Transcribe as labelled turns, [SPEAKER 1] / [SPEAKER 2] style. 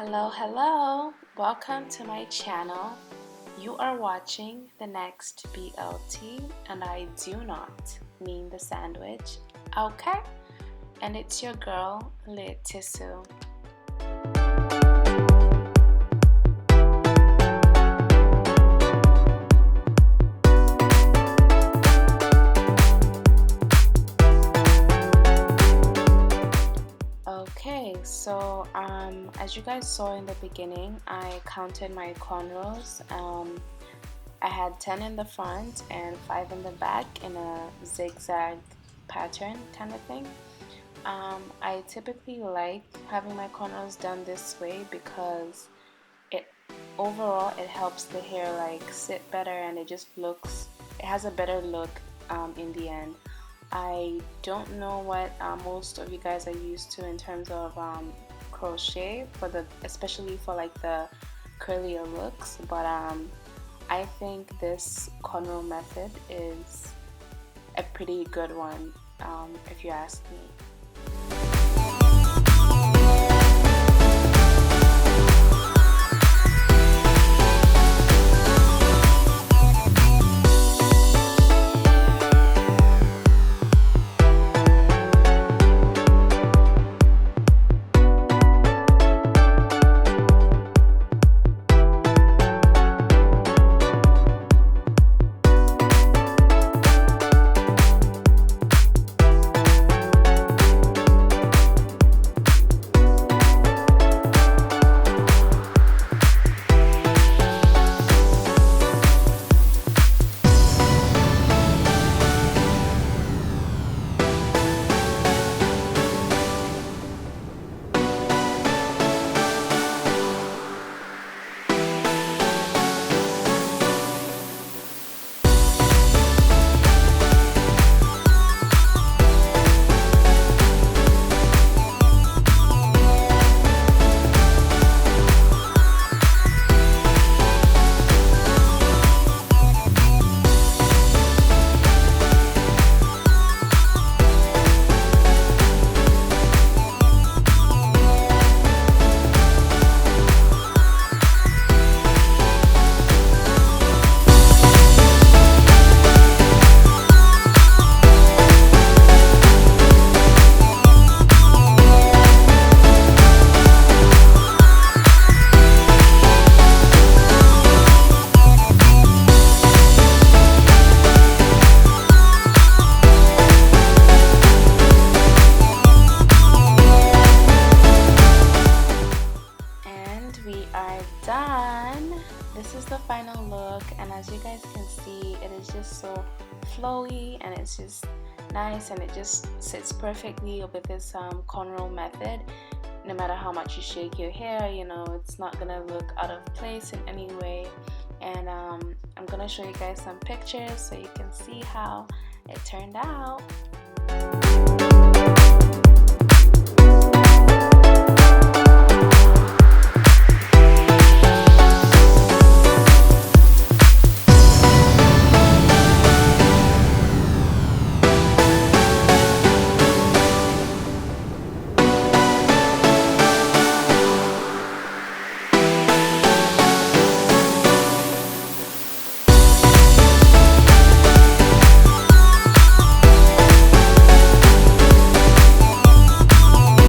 [SPEAKER 1] Hello, welcome to my channel. You are watching the next BLT, and I do not mean the sandwich, okay? And it's your girl, Letisu. Okay, so as you guys saw in the beginning, I counted my cornrows. I had 10 in the front and 5 in the back in a zigzag pattern kind of thing. I typically like having my cornrows done this way because overall it helps the hair like sit better, and it has a better look in the end. I don't know what most of you guys are used to in terms of crochet especially for like the curlier looks, but I think this cornrow method is a pretty good one if you ask me. We are done. This is the final look, and as you guys can see, it is just so flowy and it's just nice, and it just sits perfectly with this cornrow method. No matter how much you shake your hair, you know, it's not gonna look out of place in any way. And I'm gonna show you guys some pictures so you can see how it turned out.